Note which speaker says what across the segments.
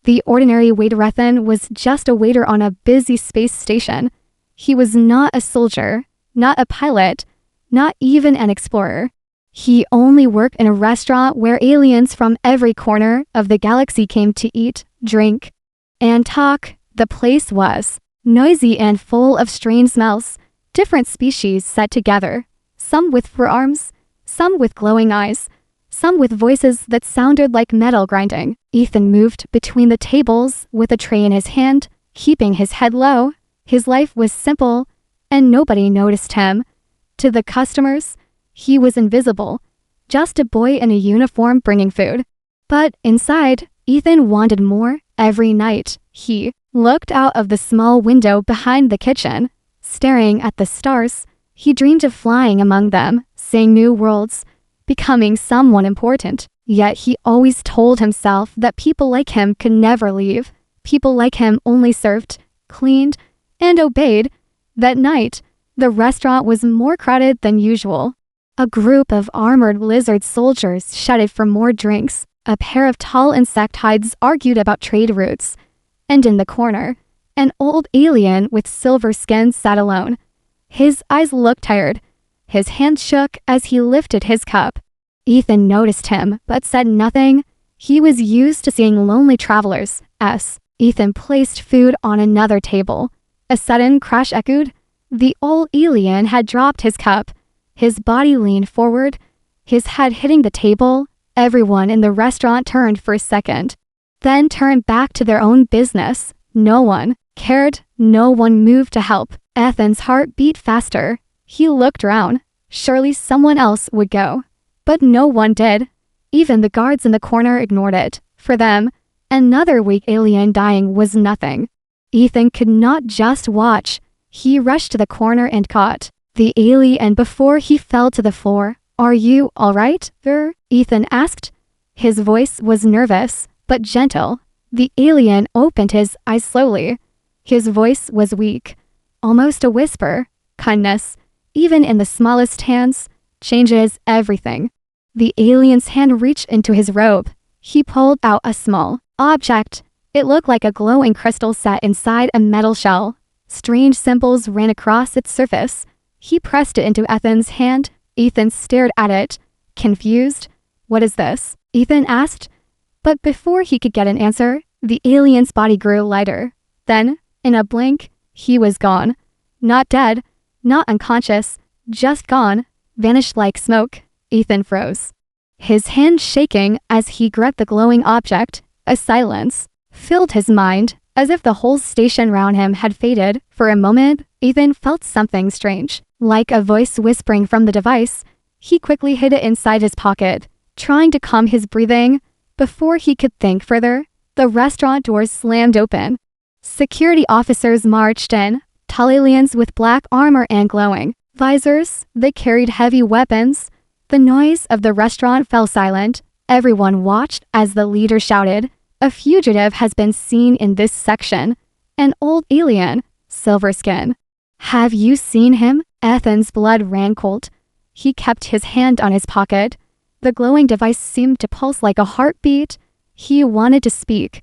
Speaker 1: The ordinary waiter Ethan was just a waiter on a busy space station. He was not a soldier, not a pilot, not even an explorer. He only worked in a restaurant where aliens from every corner of the galaxy came to eat, drink, and talk. The place was noisy and full of strange smells, different species set together, some with forearms, some with glowing eyes, some with voices that sounded like metal grinding. Ethan moved between the tables with a tray in his hand, keeping his head low. His life was simple, and nobody noticed him. To the customers, he was invisible, just a boy in a uniform bringing food. But inside, Ethan wanted more. Every night, he looked out of the small window behind the kitchen, staring at the stars. He dreamed of flying among them, seeing new worlds, becoming someone important. Yet he always told himself that people like him could never leave. People like him only served, cleaned, and obeyed. That night, the restaurant was more crowded than usual. A group of armored lizard soldiers shouted for more drinks. A pair of tall insect hides argued about trade routes. And in the corner, an old alien with silver skin sat alone. His eyes looked tired. His hand shook as he lifted his cup. Ethan noticed him, but said nothing. He was used to seeing lonely travelers. Ethan placed food on another table. A sudden crash echoed. The old alien had dropped his cup. His body leaned forward, his head hitting the table. Everyone in the restaurant turned for a second, then turned back to their own business. No one cared. No one moved to help. Ethan's heart beat faster. He looked around. Surely someone else would go. But no one did. Even the guards in the corner ignored it. For them, another weak alien dying was nothing. Ethan could not just watch. He rushed to the corner and caught the alien before he fell to the floor. "Are you all right, sir?" Ethan asked. His voice was nervous, but gentle. The alien opened his eyes slowly. His voice was weak, almost a whisper. Kindness, even in the smallest hands, changes everything. The alien's hand reached into his robe. He pulled out a small object. It looked like a glowing crystal set inside a metal shell. Strange symbols ran across its surface. He pressed it into Ethan's hand. Ethan stared at it, confused. "What is this?" Ethan asked. But before he could get an answer, the alien's body grew lighter. Then, in a blink, he was gone. Not dead, not unconscious, just gone, vanished like smoke. Ethan froze, his hand shaking as he grabbed the glowing object. A silence filled his mind, as if the whole station around him had faded. For a moment, Ethan felt something strange, like a voice whispering from the device. He quickly hid it inside his pocket, trying to calm his breathing. Before he could think further, the restaurant doors slammed open. Security officers marched in, tall aliens with black armor and glowing visors. They carried heavy weapons. The noise of the restaurant fell silent. Everyone watched as the leader shouted, "A fugitive has been seen in this section. An old alien, silver skin. Have you seen him?" Ethan's blood ran cold. He kept his hand on his pocket. The glowing device seemed to pulse like a heartbeat. He wanted to speak,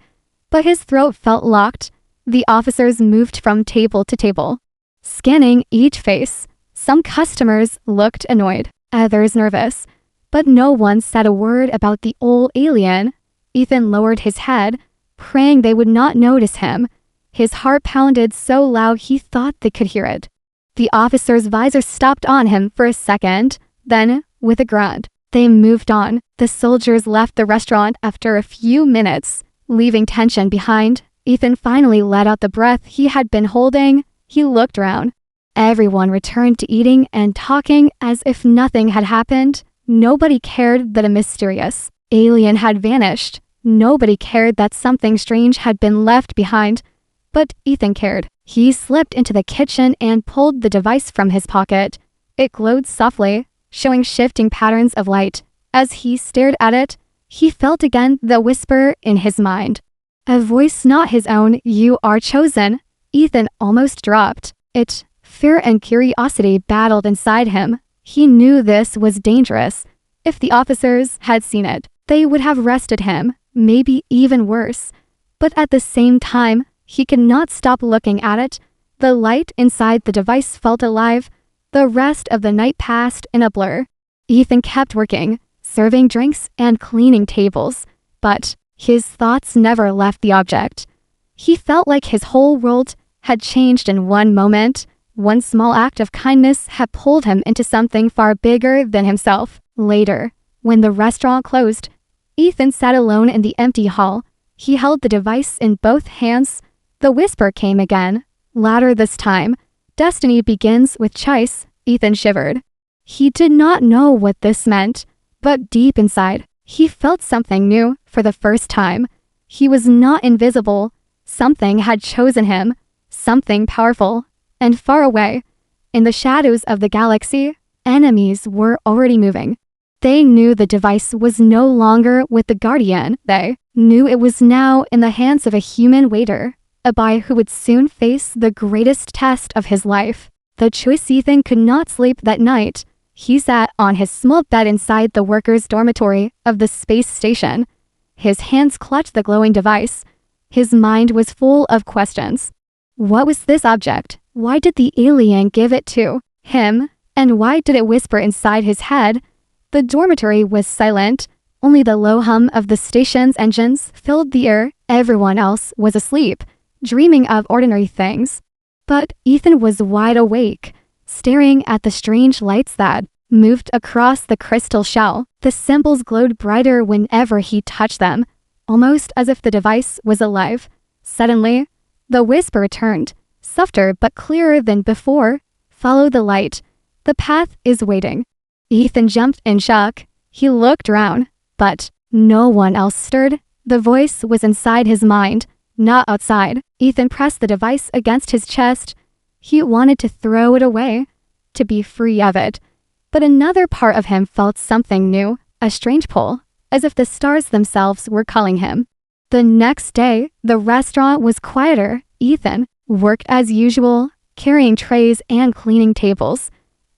Speaker 1: but his throat felt locked. The officers moved from table to table, scanning each face. Some customers looked annoyed, others nervous, but no one said a word about the old alien. Ethan lowered his head, praying they would not notice him. His heart pounded so loud he thought they could hear it. The officer's visor stopped on him for a second. Then, with a grunt, they moved on. The soldiers left the restaurant after a few minutes, leaving tension behind. Ethan finally let out the breath he had been holding. He looked around. Everyone returned to eating and talking as if nothing had happened. Nobody cared that a mysterious alien had vanished. Nobody cared that something strange had been left behind. But Ethan cared. He slipped into the kitchen and pulled the device from his pocket. It glowed softly, showing shifting patterns of light. As he stared at it, he felt again the whisper in his mind. A voice not his own. "You are chosen." Ethan almost dropped it. Fear and curiosity battled inside him. He knew this was dangerous. If the officers had seen it, they would have arrested him, maybe even worse. But at the same time, he could not stop looking at it. The light inside the device felt alive. The rest of the night passed in a blur. Ethan kept working, serving drinks and cleaning tables, but his thoughts never left the object. He felt like his whole world had changed in one moment. One small act of kindness had pulled him into something far bigger than himself. Later, when the restaurant closed, Ethan sat alone in the empty hall. He held the device in both hands. The whisper came again, louder this time. Destiny begins with choice. Ethan shivered. He did not know what this meant, but deep inside, he felt something new for the first time. He was not invisible. Something had chosen him, something powerful, and far away. In the shadows of the galaxy, enemies were already moving. They knew the device was no longer with the Guardian. They knew it was now in the hands of a human waiter, a boy who would soon face the greatest test of his life. The choice Ethan could not sleep that night. He sat on his small bed inside the workers' dormitory of the space station. His hands clutched the glowing device. His mind was full of questions. What was this object? Why did the alien give it to him? And why did it whisper inside his head? The dormitory was silent. Only the low hum of the station's engines filled the air. Everyone else was asleep, dreaming of ordinary things. But Ethan was wide awake, staring at the strange lights that moved across the crystal shell. The symbols glowed brighter whenever he touched them, almost as if the device was alive. Suddenly, the whisper returned, softer but clearer than before. Follow the light. The path is waiting. Ethan jumped in shock. He looked around, but no one else stirred. The voice was inside his mind, not outside. Ethan pressed the device against his chest. He wanted to throw it away, to be free of it. But another part of him felt something new, a strange pull, as if the stars themselves were calling him. The next day, the restaurant was quieter. Ethan worked as usual, carrying trays and cleaning tables.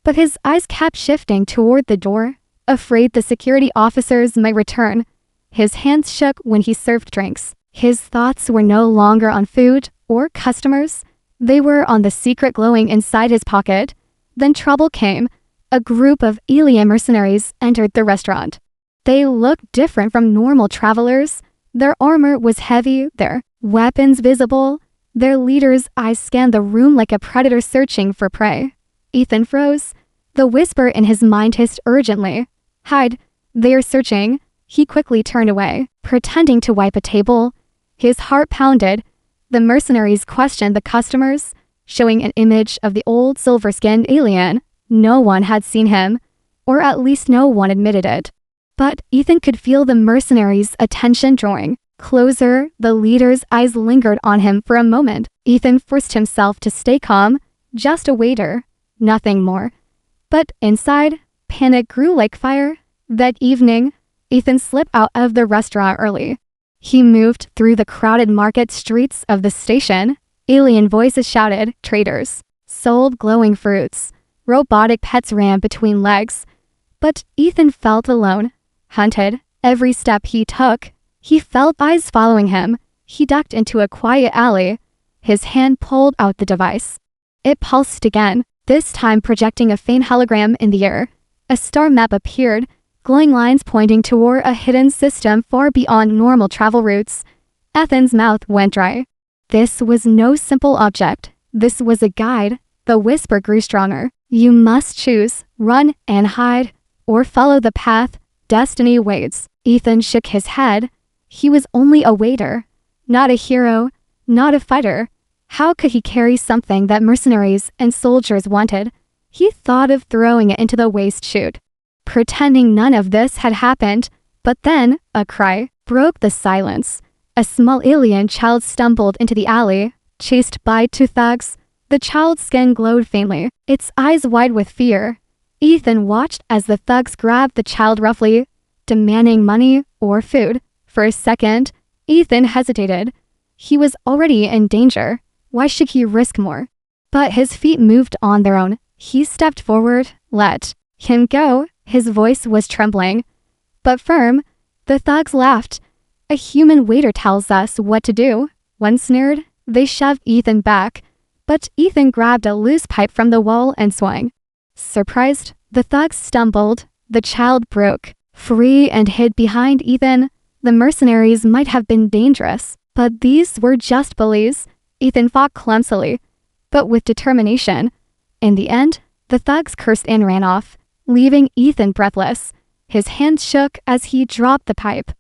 Speaker 1: But his eyes kept shifting toward the door, afraid the security officers might return. His hands shook when he served drinks. His thoughts were no longer on food or customers. They were on the secret glowing inside his pocket. Then trouble came. A group of alien mercenaries entered the restaurant. They looked different from normal travelers. Their armor was heavy, their weapons visible. Their leader's eyes scanned the room like a predator searching for prey. Ethan froze. The whisper in his mind hissed urgently. Hide. They are searching. He quickly turned away, pretending to wipe a table. His heart pounded. The mercenaries questioned the customers, showing an image of the old silver-skinned alien. No one had seen him, or at least no one admitted it. But Ethan could feel the mercenaries' attention drawing closer. The leader's eyes lingered on him for a moment. Ethan forced himself to stay calm, just a waiter, nothing more. But inside, panic grew like fire. That evening, Ethan slipped out of the restaurant early. He moved through the crowded market streets of the station. Alien voices shouted, traders sold glowing fruits. Robotic pets ran between legs. But Ethan felt alone, hunted. Every step he took, he felt eyes following him. He ducked into a quiet alley. His hand pulled out the device. It pulsed again, this time projecting a faint hologram in the air. A star map appeared, glowing lines pointing toward a hidden system far beyond normal travel routes. Ethan's mouth went dry. This was no simple object. This was a guide. The whisper grew stronger. You must choose, run and hide, or follow the path destiny waits. Ethan shook his head. He was only a waiter, not a hero, not a fighter. How could he carry something that mercenaries and soldiers wanted? He thought of throwing it into the waste chute, pretending none of this had happened. But then, a cry broke the silence. A small alien child stumbled into the alley, chased by two thugs. The child's skin glowed faintly, its eyes wide with fear. Ethan watched as the thugs grabbed the child roughly, demanding money or food. For a second, Ethan hesitated. He was already in danger. Why should he risk more? But his feet moved on their own. He stepped forward. Let him go. His voice was trembling, but firm. The thugs laughed. A human waiter tells us what to do. Once snared, they shoved Ethan back, but Ethan grabbed a loose pipe from the wall and swung. Surprised, the thugs stumbled. The child broke free and hid behind Ethan. The mercenaries might have been dangerous, but these were just bullies. Ethan fought clumsily, but with determination. In the end, the thugs cursed and ran off, leaving Ethan breathless. His hands shook as he dropped the pipe.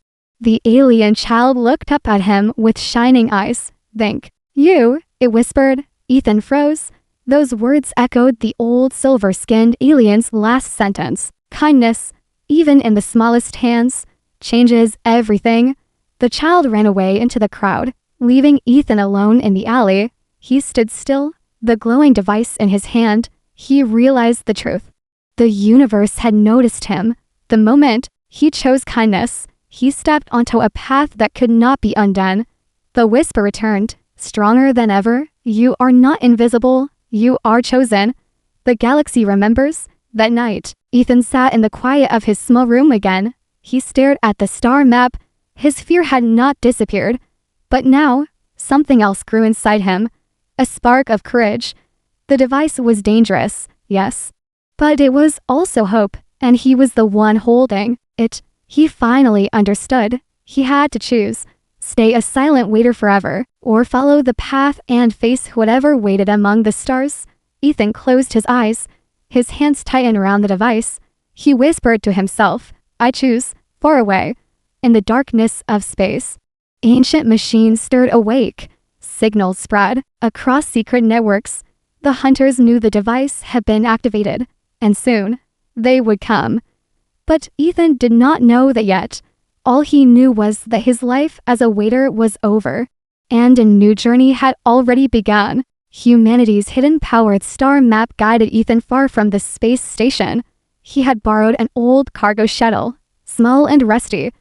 Speaker 1: The alien child looked up at him with shining eyes. "Thank you," it whispered. Ethan froze. Those words echoed the old silver-skinned alien's last sentence. Kindness, even in the smallest hands, changes everything. The child ran away into the crowd, leaving Ethan alone in the alley. He stood still, the glowing device in his hand. He realized the truth. The universe had noticed him. The moment he chose kindness, he stepped onto a path that could not be undone. The whisper returned, stronger than ever. "You are not invisible. You are chosen." The galaxy remembers. That night, Ethan sat in the quiet of his small room again. He stared at the star map. His fear had not disappeared. But now, something else grew inside him. A spark of courage. The device was dangerous, yes. But it was also hope, and he was the one holding it. He finally understood. He had to choose. Stay a silent waiter forever, or follow the path and face whatever waited among the stars. Ethan closed his eyes. His hands tightened around the device. He whispered to himself, "I choose," far away, in the darkness of space. Ancient machines stirred awake. Signals spread across secret networks. The hunters knew the device had been activated, and soon, they would come. But Ethan did not know that yet. All he knew was that his life as a waiter was over, and a new journey had already begun. Humanity's hidden power star map guided Ethan far from the space station. He had borrowed an old cargo shuttle, small and rusty,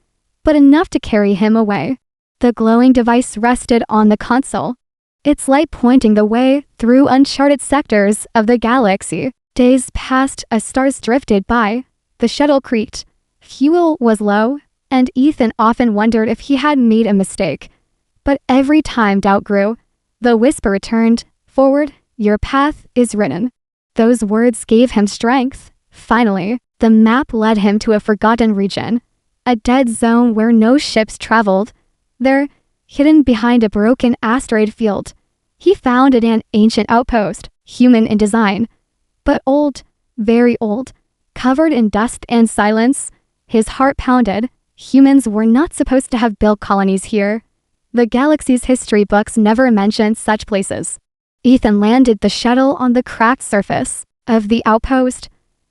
Speaker 1: but enough to carry him away. The glowing device rested on the console, its light pointing the way through uncharted sectors of the galaxy. Days passed as stars drifted by. The shuttle creaked. Fuel was low, and Ethan often wondered if he had made a mistake. But every time doubt grew, the whisper returned, "Forward, your path is written." Those words gave him strength. Finally, the map led him to a forgotten region, a dead zone where no ships traveled. There, hidden behind a broken asteroid field, he found an ancient outpost, human in design, but old, very old, covered in dust and silence. His heart pounded. Humans were not supposed to have built colonies here. The galaxy's history books never mentioned such places. Ethan landed the shuttle on the cracked surface of the outpost.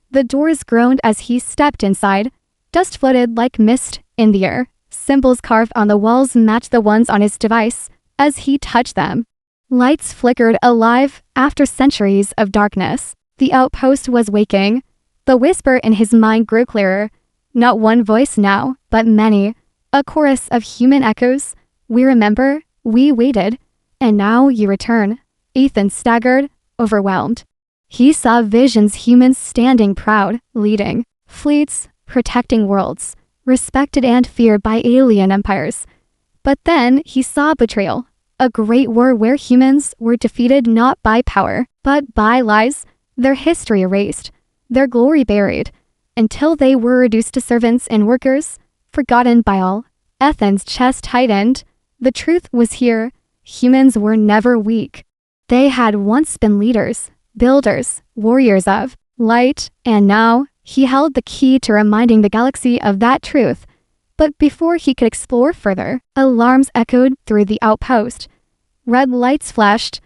Speaker 1: The doors groaned as he stepped inside. Dust floated like mist in the air. Symbols carved on the walls matched the ones on his device as he touched them. Lights flickered alive after centuries of darkness. The outpost was waking. The whisper in his mind grew clearer. Not one voice now, but many. A chorus of human echoes. "We remember, we waited, and now you return." Ethan staggered, overwhelmed. He saw visions, humans standing proud, leading fleets, protecting worlds, respected and feared by alien empires. But then he saw betrayal, a great war where humans were defeated not by power, but by lies, their history erased, their glory buried, until they were reduced to servants and workers, forgotten by all. Ethan's chest tightened. The truth was here. Humans were never weak. They had once been leaders, builders, warriors of light, and now he held the key to reminding the galaxy of that truth. But before he could explore further, alarms echoed through the outpost. Red lights flashed.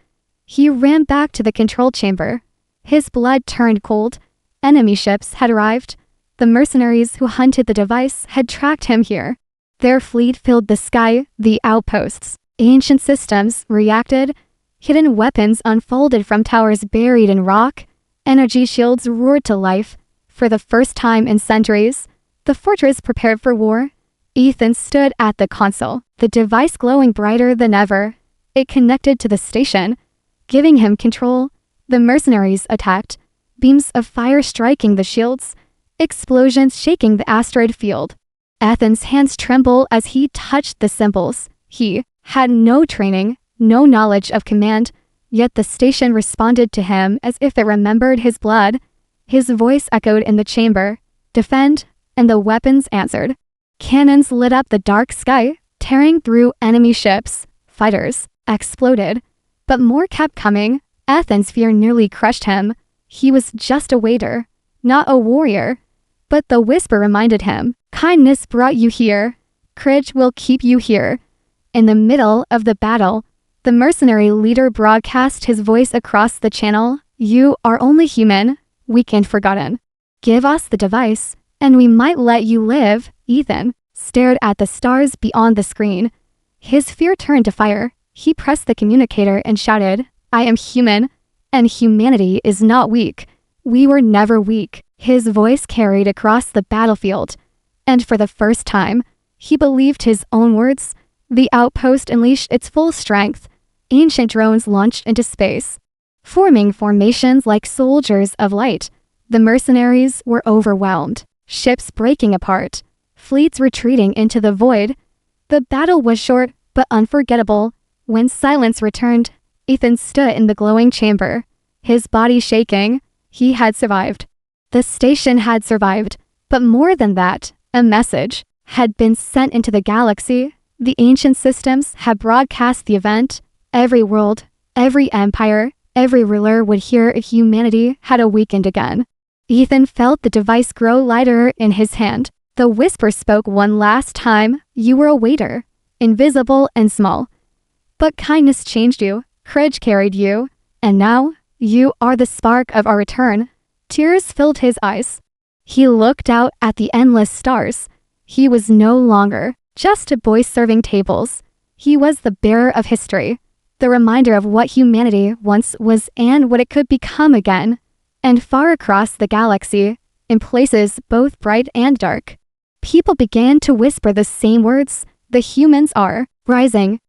Speaker 1: He ran back to the control chamber. His blood turned cold. Enemy ships had arrived. The mercenaries who hunted the device had tracked him here. Their fleet filled the sky, the outposts. Ancient systems reacted. Hidden weapons unfolded from towers buried in rock. Energy shields roared to life. For the first time in centuries, the fortress prepared for war. Ethan stood at the console, the device glowing brighter than ever. It connected to the station, giving him control. The mercenaries attacked, beams of fire striking the shields, explosions shaking the asteroid field. Ethan's hands trembled as he touched the symbols. He had no training, no knowledge of command, yet the station responded to him as if it remembered his blood. His voice echoed in the chamber, "Defend," and the weapons answered. Cannons lit up the dark sky, tearing through enemy ships. Fighters exploded. But more kept coming. Ethan's fear nearly crushed him. He was just a waiter, not a warrior. But the whisper reminded him, "Kindness brought you here. Courage will keep you here." In the middle of the battle, the mercenary leader broadcast his voice across the channel. "You are only human, weak and forgotten. Give us the device, and we might let you live." Ethan stared at the stars beyond the screen. His fear turned to fire. He pressed the communicator and shouted, "I am human, and humanity is not weak. We were never weak." His voice carried across the battlefield, and for the first time, he believed his own words. The outpost unleashed its full strength. Ancient drones launched into space, forming formations like soldiers of light. The mercenaries were overwhelmed, ships breaking apart, fleets retreating into the void. The battle was short but unforgettable. When silence returned, Ethan stood in the glowing chamber, his body shaking. He had survived. The station had survived, but more than that, a message had been sent into the galaxy. The ancient systems had broadcast the event. Every world, every empire, every ruler would hear if humanity had awakened again. Ethan felt the device grow lighter in his hand. The whisper spoke one last time. "You were a waiter, invisible and small. But kindness changed you, courage carried you, and now you are the spark of our return." Tears filled his eyes. He looked out at the endless stars. He was no longer just a boy serving tables. He was the bearer of history, the reminder of what humanity once was and what it could become again. And far across the galaxy, in places both bright and dark, people began to whisper the same words. The humans are rising.